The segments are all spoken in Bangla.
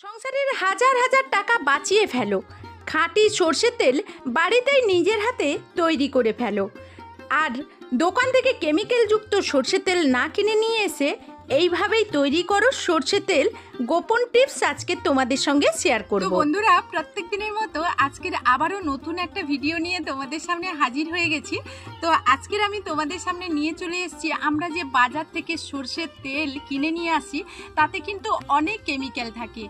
সংসারের হাজার হাজার টাকা বাঁচিয়ে ফেলো। খাঁটি সর্ষের তেল বাড়িতেই নিজের হাতে তৈরি করে ফেলো। আর দোকান থেকে কেমিক্যালযুক্ত সর্ষের তেল না কিনে নিয়ে এসে এইভাবেই তৈরি করো সর্ষের তেল। গোপন টিপস আজকে তোমাদের সঙ্গে শেয়ার করব। বন্ধুরা, প্রত্যেক দিনের মতো আজকের আবারও নতুন একটা ভিডিও নিয়ে তোমাদের সামনে হাজির হয়ে গেছি। তো আজকের আমি তোমাদের সামনে নিয়ে চলে এসেছি, আমরা যে বাজার থেকে সর্ষের তেল কিনে নিয়ে আসি তাতে কিন্তু অনেক কেমিক্যাল থাকে।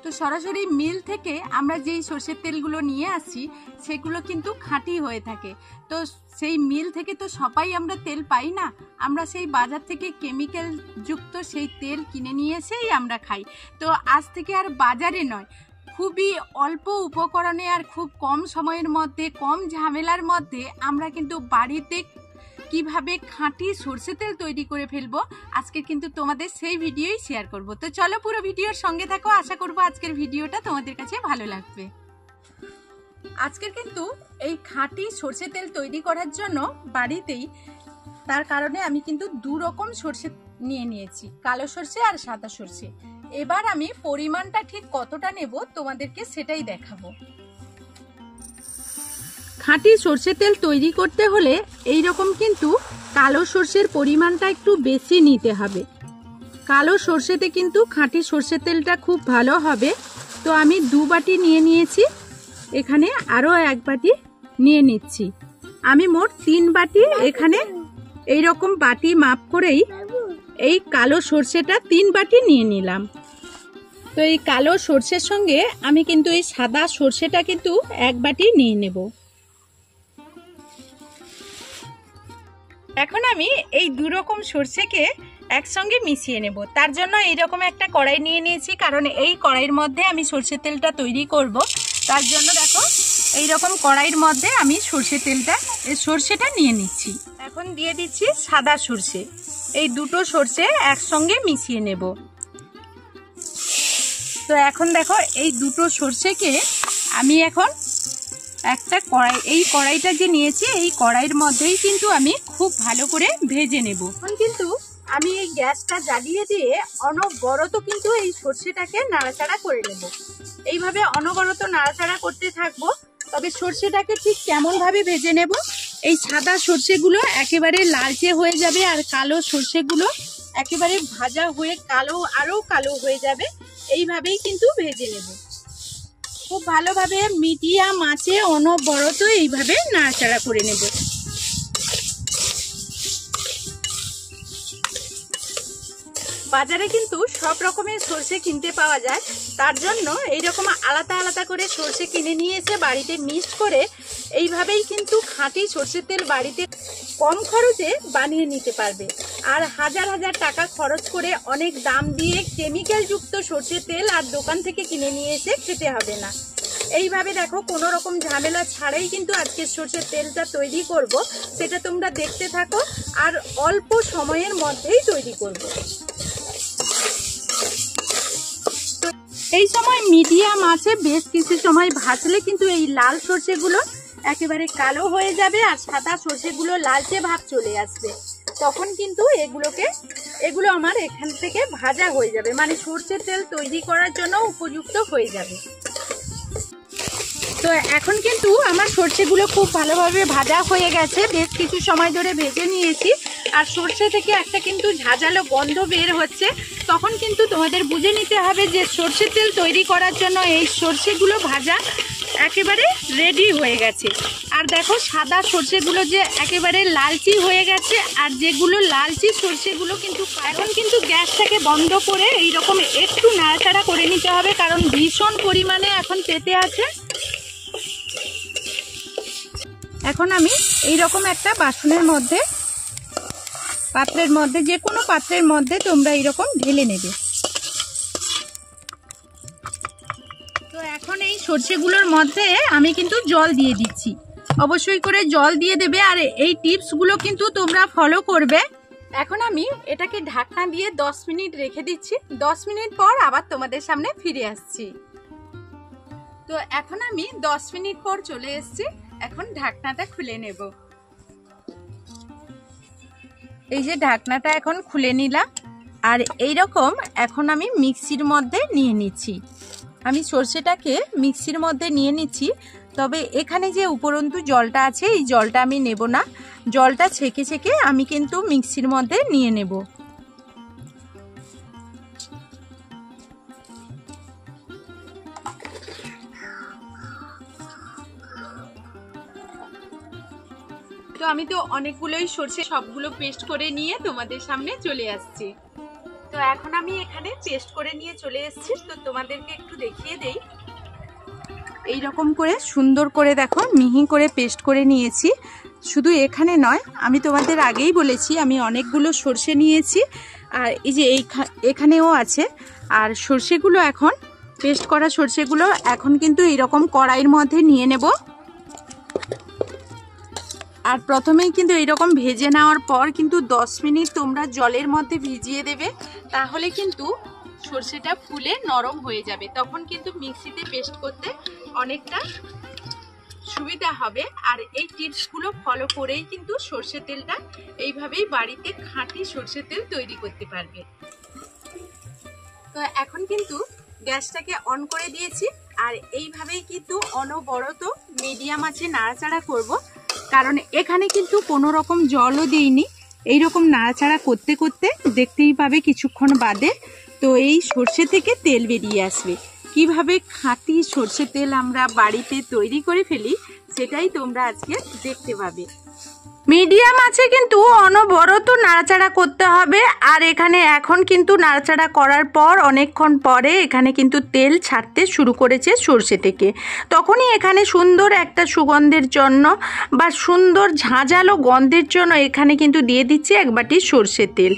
তো সরাসরি মিল থেকে আমরা যেই সর্ষের তেলগুলো নিয়ে আসি সেগুলো কিন্তু খাঁটি হয়ে থাকে। তো সেই মিল থেকে তো সবাই আমরা তেল পাই না, আমরা সেই বাজার থেকে কেমিক্যাল যুক্ত সেই তেল কিনে নিয়ে এসেই আমরা খাই। তো আজ থেকে আর বাজারে নয়, খুবই অল্প উপকরণে আর খুব কম সময়ের মধ্যে, কম ঝামেলার মধ্যে আমরা কিন্তু বাড়িতে কিভাবে খাঁটি সর্ষে তেল তৈরি করে ফেলবো আজকে কিন্তু তোমাদের সেই ভিডিওই শেয়ার করব। তো চলো পুরো ভিডিওর সঙ্গে থাকো, আশা করবো আজকের ভিডিওটা তোমাদের কাছে ভালো লাগবে। আজকের কিন্তু এই খাঁটি সর্ষে তেল তৈরি করার জন্য বাড়িতেই, তার কারণে আমি কিন্তু দু রকম সর্ষে নিয়ে নিয়েছি, কালো সর্ষে আর সাদা সর্ষে। এবার আমি পরিমাণটা ঠিক কতটা নেব তোমাদেরকে সেটাই দেখাবো। খাঁটি সর্ষে তেল তৈরি করতে হলে এই রকম কিন্তু কালো সর্ষের পরিমাণটা একটু বেশি নিতে হবে। কালো সর্ষেতে কিন্তু খাঁটি সর্ষের তেলটা খুব ভালো হবে। তো আমি 2 বাটি নিয়ে নিয়েছি, এখানে আরও 1 বাটি নিয়ে নিচ্ছি। আমি মোট 3 বাটি এখানে এই রকম বাটি মাপ করেই এই কালো সর্ষেটা 3 বাটি নিয়ে নিলাম। তো এই কালো সর্ষের সঙ্গে আমি কিন্তু এই সাদা সর্ষেটা কিন্তু 1 বাটি নিয়ে নেব। এখন আমি এই 2 রকম সর্ষেকে একসঙ্গে মিশিয়ে নেব। তার জন্য এইরকম একটা কড়াই নিয়ে নিয়েছি, কারণ এই কড়াইয়ের মধ্যে আমি সর্ষের তেলটা তৈরি করব। তার জন্য দেখো এই রকম কড়াইয়ের মধ্যে আমি সর্ষেটা নিয়ে নিচ্ছি। এখন দিয়ে দিচ্ছি সাদা সর্ষে। এই দুটো সর্ষে একসঙ্গে মিশিয়ে নেব। তো এখন দেখো এই দুটো সর্ষেকে আমি এখন একটা কড়াই, এই কড়াইটা যে নিয়েছি এই কড়াইয়ের মধ্যেই কিন্তু আমি খুব ভালো করে ভেজে নেব। এখন কিন্তু আমি এই গ্যাসটা জ্বালিয়ে দিয়ে অনবরত কিন্তু এই সর্ষেটাকে নাড়াচাড়া করে নেব। এইভাবে অনবরত নাড়াচাড়া করতে থাকবো। তবে সর্ষেটাকে ঠিক কেমন ভাবে ভেজে নেব, এই সাদা সর্ষেগুলো একেবারে লালচে হয়ে যাবে আর কালো সর্ষেগুলো একেবারে ভাজা হয়ে আরো কালো হয়ে যাবে। এইভাবেই কিন্তু ভেজে নেব। খুব ভালোভাবে মিডিয়াম আঁচে অনবরত এইভাবে নাড়াচাড়া করে নেব। বাজারে কিন্তু সব রকমের সর্ষে কিনতে পাওয়া যায়, তার জন্য এইরকম আলাদা আলাদা করে সর্ষে কিনে নিয়ে এসে বাড়িতে মিক্স করে এইভাবেই কিন্তু খাঁটি সর্ষের তেল বাড়িতে কম খরচে বানিয়ে নিতে পারবে। আর হাজার হাজার টাকা খরচ করে অনেক দাম দিয়ে কেমিক্যাল যুক্ত সর্ষের তেল আর দোকান থেকে কিনে নিয়ে এসে খেতে হবে না। এইভাবে দেখো কোনো রকম ঝামেলা ছাড়াই কিন্তু আজকে সর্ষের তেলটা তৈরি করব, সেটা তোমরা দেখতে থাকো। আর অল্প সময়ের মধ্যেই তৈরি করব। এই সময় মিডিয়াম আছে বেশ কিছু সময় ভাজলে কিন্তু এই লাল সর্ষেগুলো একেবারে কালো হয়ে যাবে আর সাদা সর্ষেগুলো লালচে ভাব চলে আসবে। তখন কিন্তু এগুলো আমার এখান থেকে ভাজা হয়ে যাবে, মানে সর্ষের তেল তৈরি করার জন্য উপযুক্ত হয়ে যাবে। তো এখন কিন্তু আমার সর্ষেগুলো খুব ভালোভাবে ভাজা হয়ে গেছে, বেশ কিছু সময় ধরে ভেজে নিয়েছি। আর সর্ষে থেকে একটা কিন্তু ঝাঁঝালো গন্ধ বের হচ্ছে, তখন কিন্তু তোমাদের বুঝে নিতে হবে যে সর্ষের তেল তৈরি করার জন্য এই সর্ষেগুলো ভাজা একেবারে রেডি হয়ে গেছে। আর দেখো সাদা সর্ষেগুলো যে একেবারে লালচি হয়ে গেছে, আর যেগুলো লালচি সর্ষেগুলো কিন্তু এখন কিন্তু গ্যাসটাকে বন্ধ করে এইরকম একটু নাড়াচাড়া করে নিতে হবে, কারণ ভীষণ পরিমাণে এখন তেতে আছে। এখন আমি এইরকম একটা বাসনের মধ্যে, পাত্রের মধ্যে, যে কোনো পাত্রের মধ্যে তোমরা এইরকম ঢেলে নেবে। তো এখন এই সর্ষেগুলোর মধ্যে আমি কিন্তু জল দিয়ে দিচ্ছি। অবশ্যই করে জল দিয়ে দেবে, আর এই টিপসগুলো কিন্তু তোমরা ফলো করবে। এখন আমি এটাকে ঢাকনা দিয়ে 10 মিনিট রেখে দিচ্ছি। 10 মিনিট পর আবার তোমাদের সামনে ফিরে আসছি। তো এখন আমি 10 মিনিট পর চলে এসেছি। এখন ঢাকনাটা খুলে নেব। এই যে ঢাকনাটা এখন খুলে নিলাম, আর এই রকম এখন আমি মিক্সির মধ্যে নিয়ে নিচ্ছি। আমি সর্ষেটাকে মিক্সির মধ্যে নিয়ে নিচ্ছি, তবে এখানে যে উপরন্তু জলটা আছে এই জলটা আমি নেব না, জলটা ছেঁকে ছেঁকে আমি কিন্তু মিক্সির মধ্যে নিয়ে নেব। তো আমি তো অনেকগুলোই সরষে সবগুলো পেস্ট করে নিয়ে তোমাদের সামনে চলে আসছি। তো এখন আমি এখানে পেস্ট করে নিয়ে চলে এসেছি, তো তোমাদেরকে একটু দেখিয়ে দেই। এই রকম করে সুন্দর করে দেখো মিহি করে পেস্ট করে নিয়েছি। শুধু এখানে নয়, আমি তোমাদের আগেই বলেছি আমি অনেকগুলো সর্ষে নিয়েছি, আর এই যে এখানেও আছে। আর সর্ষেগুলো এখন পেস্ট করা সর্ষেগুলো এখন কিন্তু এইরকম কড়াইয়ের মধ্যে নিয়ে নেব। আর প্রথমেই কিন্তু এইরকম ভেজে নেওয়ার পর কিন্তু 10 মিনিট তোমরা জলের মধ্যে ভিজিয়ে দেবে, তাহলে কিন্তু সর্ষেটা ফুলে নরম হয়ে যাবে, তখন কিন্তু মিক্সিতে পেস্ট করতে অনেকটা সুবিধা হবে। আর এই টিপসগুলো ফলো করেই কিন্তু সর্ষে তেলটা এইভাবেই বাড়িতে খাঁটি সর্ষে তেল তৈরি করতে পারবে। তো এখন কিন্তু গ্যাসটাকে অন করে দিয়েছি, আর এইভাবেই কিন্তু অনবরত মিডিয়াম আঁচে নাড়াচাড়া করব, কারণ এখানে কিন্তু কোনো রকম জলও দিইনি। এইরকম নাড়াচাড়া করতে করতে দেখতেই পাবে কিছুক্ষণ বাদে তো এই সর্ষে থেকে তেল বেরিয়ে আসবে। কিভাবে খাঁটি সর্ষে তেল আমরা বাড়িতে তৈরি করে ফেলি সেটাই তোমরা আজকে দেখতে পাবে। মিডিয়াম আছে কিন্তু অনবরত নাড়াচাড়া করতে হবে। আর এখানে এখন কিন্তু নাড়াচাড়া করার পর অনেকক্ষণ পরে এখানে কিন্তু তেল ছাড়তে শুরু করেছে সর্ষে থেকে। তখনই এখানে সুন্দর একটা সুগন্ধের জন্য বা সুন্দর ঝাঁঝালো গন্ধের জন্য এখানে কিন্তু দিয়ে দিচ্ছি 1 বাটি সর্ষে তেল।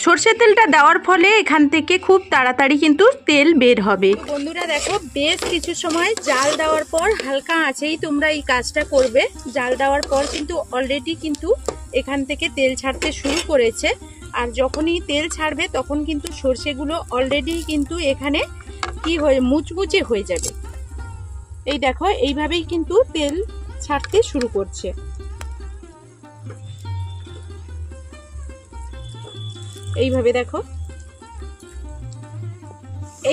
সর্ষে তেলটা দেওয়ার ফলে এখান থেকে খুব তাড়াতাড়ি কিন্তু তেল বের হবে। বন্ধুরা দেখো, বেশ কিছু সময় জাল দেওয়ার পর হালকা আঁচেই তোমরা এই কাজটা করবে। জাল দেওয়ার পর কিন্তু অলরেডি কিন্তু এখান থেকে তেল ছাড়তে শুরু করেছে। আর যখনই তেল ছাড়বে তখন কিন্তু সর্ষেগুলো অলরেডি কিন্তু এখানে কি হয়ে মুচমুচে হয়ে যাবে। এই দেখো, এইভাবেই কিন্তু তেল ছাড়তে শুরু করছে। এইভাবে দেখো,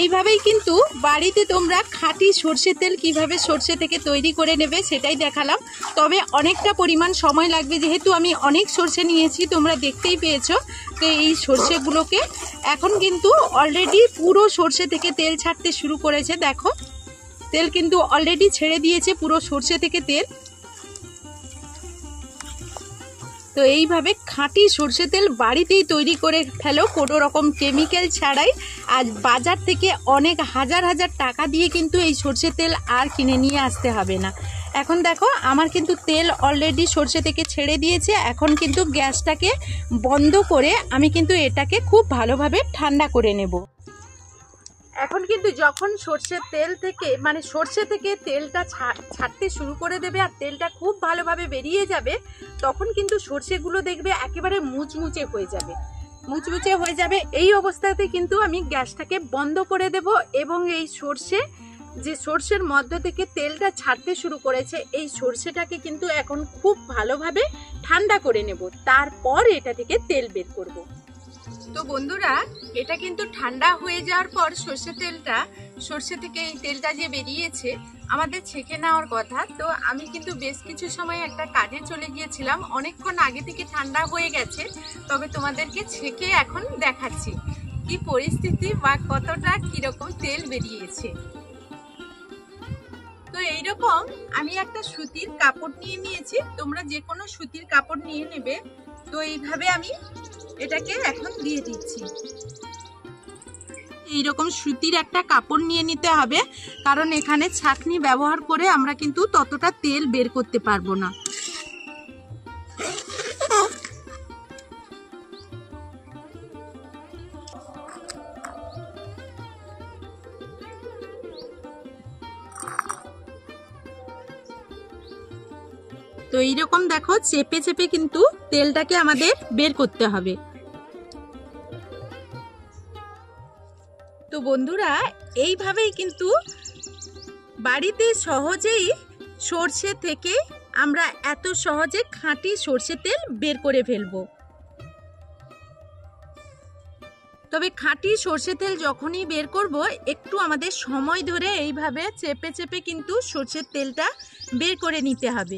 এইভাবেই কিন্তু বাড়িতে তোমরা খাঁটি সর্ষে তেল কিভাবে সর্ষে থেকে তৈরি করে নেবে সেটাই দেখালাম। তবে অনেকটা পরিমাণ সময় লাগবে, যেহেতু আমি অনেক সর্ষে নিয়েছি, তোমরা দেখতেই পেয়েছো। তো এই সর্ষেগুলোকে এখন কিন্তু অলরেডি পুরো সর্ষে থেকে তেল ছাড়তে শুরু করেছে। দেখো, তেল কিন্তু অলরেডি ছেড়ে দিয়েছে পুরো সর্ষে থেকে তেল। তো এইভাবে খাঁটি সর্ষে তেল বাড়িতেই তৈরি করে ফেলো, কোনো রকম কেমিক্যাল ছাড়াই। আজ বাজার থেকে অনেক হাজার হাজার টাকা দিয়ে কিন্তু এই সর্ষে তেল আর কিনে নিয়ে আসতে হবে না। এখন দেখো, আমার কিন্তু তেল অলরেডি সর্ষে থেকে ছেড়ে দিয়েছে। এখন কিন্তু গ্যাসটাকে বন্ধ করে আমি কিন্তু এটাকে খুব ভালোভাবে ঠান্ডা করে নেব। এখন কিন্তু যখন সর্ষের তেল থেকে সর্ষে থেকে তেলটা ছাড়তে শুরু করে দেবে আর তেলটা খুব ভালোভাবে বেরিয়ে যাবে, তখন কিন্তু সর্ষেগুলো দেখবে একেবারে মুচমুচে হয়ে যাবে, মুচমুচে হয়ে যাবে। এই অবস্থাতে কিন্তু আমি গ্যাসটাকে বন্ধ করে দেব এবং এই সর্ষের মধ্য থেকে তেলটা ছাড়তে শুরু করেছে এই সর্ষেটাকে কিন্তু এখন খুব ভালোভাবে ঠান্ডা করে নেব, তারপর এটা থেকে তেল বের করব। তো বন্ধুরা, এটা কিন্তু ঠান্ডা হয়ে যাওয়ার পর সর্ষে থেকে এই তেলটা যে বেরিয়েছে আমাদের ছেঁকে নেওয়ার কথা। তো আমি কিন্তু বেশ কিছু সময় একটা কাজে চলে গিয়েছিলাম, অনেকক্ষণ আগে থেকে ঠান্ডা হয়ে গেছে। তবে তোমাদেরকে ছেঁকে এখন দেখাচ্ছি কি পরিস্থিতি বা কতটা কিরকম তেল বেরিয়েছে। তো এইরকম আমি একটা সুতির কাপড় নিয়ে নিয়েছি, তোমরা যে কোনো সুতির কাপড় নিয়ে নেবে। তো এইভাবে আমি এটাকে এখন দিয়ে দিচ্ছি। এইরকম সুতির একটা কাপড় নিয়ে নিতে হবে, কারণ এখানে ছাঁকনি ব্যবহার করে আমরা কিন্তু ততটা তেল বের করতে পারবো না। তো এইরকম দেখো, চেপে চেপে কিন্তু তেলটাকে আমাদের বের করতে হবে। তো বন্ধুরা, এইভাবেই কিন্তু বাড়িতে সহজেই সর্ষে থেকে আমরা এত সহজে খাঁটি সর্ষে তেল বের করে ফেলবো। তো তবে খাঁটি সর্ষে তেল যখনই বের করব একটু আমাদের সময় ধরে এইভাবে চেপে চেপে কিন্তু সর্ষের তেলটা বের করে নিতে হবে।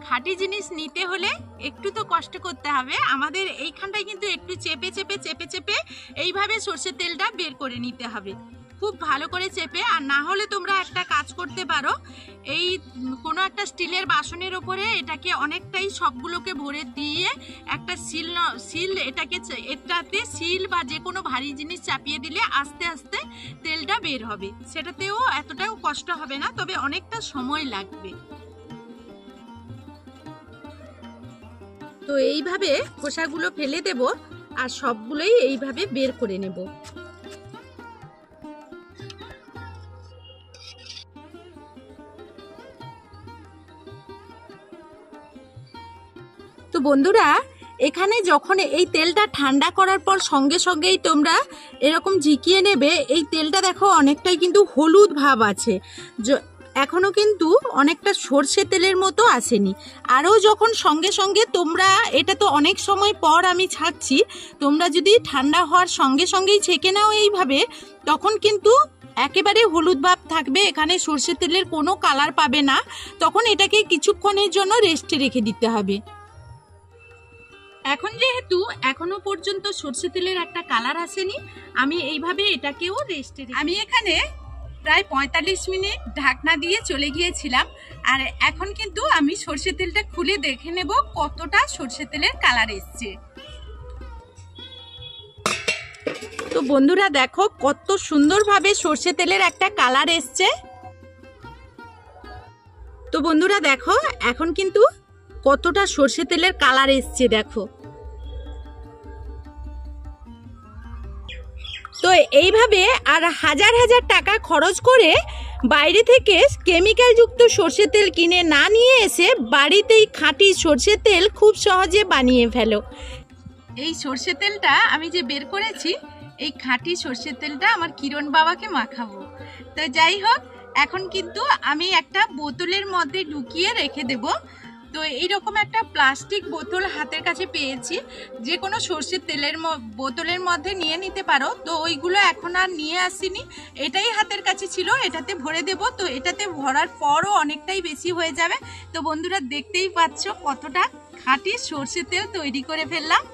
খাঁটি জিনিস নিতে হলে একটু তো কষ্ট করতে হবে। আমাদের এইখানটায় কিন্তু একটু চেপে চেপে চেপে চেপে এইভাবে সর্ষের তেলটা বের করে নিতে হবে, খুব ভালো করে চেপে। আর না হলে তোমরা একটা কাজ করতে পারো, এই কোনো একটা স্টিলের বাসনের ওপরে এটাকে অনেকটাই সবগুলোকে ভরে দিয়ে একটা সিল এটাতে সিল বা যে কোনো ভারী জিনিস চাপিয়ে দিলে আস্তে আস্তে তেলটা বের হবে। সেটাতেও এতটাও কষ্ট হবে না, তবে অনেকটা সময় লাগবে। তো এইভাবে খোসাগুলো ফেলে দেব আর সবগুলোই এইভাবে বের করে নেব। তো বন্ধুরা, এখানে যখন এই তেলটা ঠান্ডা করার পর সঙ্গে সঙ্গেই তোমরা এরকম ঝিকিয়ে নেবে, এই তেলটা দেখো অনেকটাই কিন্তু হলুদ ভাব আছে, এখনো কিন্তু অনেকটা সর্ষে তেলের মতো আসেনি। আরও যখন সঙ্গে সঙ্গে তোমরা, এটা তো অনেক সময় পর আমি ছাঁকছি, তোমরা যদি ঠান্ডা হওয়ার সঙ্গে সঙ্গেই ছেঁকে নাও এইভাবে, তখন কিন্তু একেবারে হলুদ ভাব থাকবে, এখানে সর্ষে তেলের কোনো কালার পাবে না। তখন এটাকে কিছুক্ষণের জন্য রেস্টে রেখে দিতে হবে। এখন যেহেতু এখনো পর্যন্ত সর্ষে তেলের একটা কালার আসেনি, আমি এইভাবে এটাকেও রেস্টে, আমি এখানে প্রায় 45 মিনিট ঢাকনা দিয়ে চলে গিয়েছিলাম। আর এখন কিন্তু আমি সর্ষে তেলটা খুলে দেখে নেব কতটা সর্ষে তেলের কালার এসছে। তো বন্ধুরা দেখো কত সুন্দরভাবে সর্ষে তেলের একটা কালার এসছে। তো বন্ধুরা দেখো এখন কিন্তু কতটা সর্ষে তেলের কালার এসছে দেখো। তো এইভাবে আর হাজার হাজার টাকা খরচ করে বাইরে থেকে কেমিক্যাল যুক্ত সর্ষে তেল কিনে না নিয়ে এসে বাড়িতেই খাঁটি সর্ষে তেল খুব সহজে বানিয়ে ফেলো। এই সর্ষে তেলটা আমি যে বের করেছি, এই খাঁটি সর্ষের তেলটা আমার কিরণ বাবাকে মাখাবো। তো যাই হোক, এখন কিন্তু আমি একটা বোতলের মধ্যে ঢুকিয়ে রেখে দেব। তো এইরকম একটা প্লাস্টিক বোতল হাতের কাছে পেয়েছি, যে কোনো সর্ষের তেলের বোতলের মধ্যে নিয়ে নিতে পারো। তো ওইগুলো এখন আর নিয়ে আসিনি, এটাই হাতের কাছে ছিল, এটাতে ভরে দেব। তো এটাতে ভরার পরও অনেকটাই বেশি হয়ে যাবে। তো বন্ধুরা দেখতেই পাচ্ছ কতটা খাঁটি সর্ষের তেল তৈরি করে ফেললাম।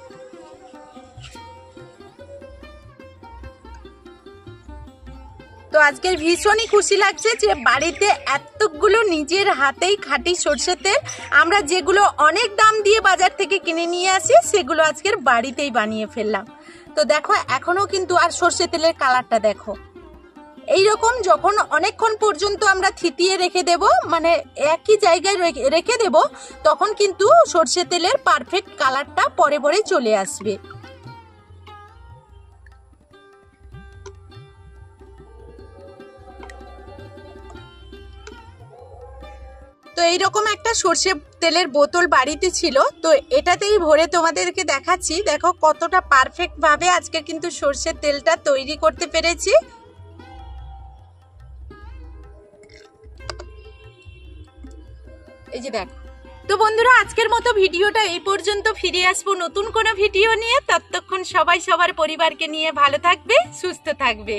তো আজকের ভীষণই খুশি লাগছে যে বাড়িতে এতগুলো নিজের হাতেই খাঁটি সর্ষের তেল, আমরা যেগুলো অনেক দাম দিয়ে বাজার থেকে কিনে নিয়ে আসি সেগুলো আজকের বাড়িতেই বানিয়ে ফেললাম। তো দেখো এখনো কিন্তু, আর সর্ষের তেলের কালারটা দেখো, এইরকম যখন অনেকক্ষণ পর্যন্ত আমরা থিতিয়ে রেখে দেব, মানে একই জায়গায় রেখে দেব, তখন কিন্তু সর্ষের তেলের পারফেক্ট কালারটা পরে পরে চলে আসবে। তো এইরকম একটা সর্ষে তেলের বোতল বাড়িতে ছিল, তো এটাতেই ভরে তোমাদেরকে দেখাচ্ছি। দেখো কতটা পারফেক্ট ভাবে আজকে কিন্তু সর্ষের তেলটা তৈরি করতে পেরেছি। এই যে দেখো। তো বন্ধুরা আজকের মতো ভিডিওটা এই পর্যন্ত, ফিরে আসবো নতুন কোনো ভিডিও নিয়ে। ততক্ষণ সবাই সবার পরিবারকে নিয়ে ভালো থাকবে, সুস্থ থাকবে।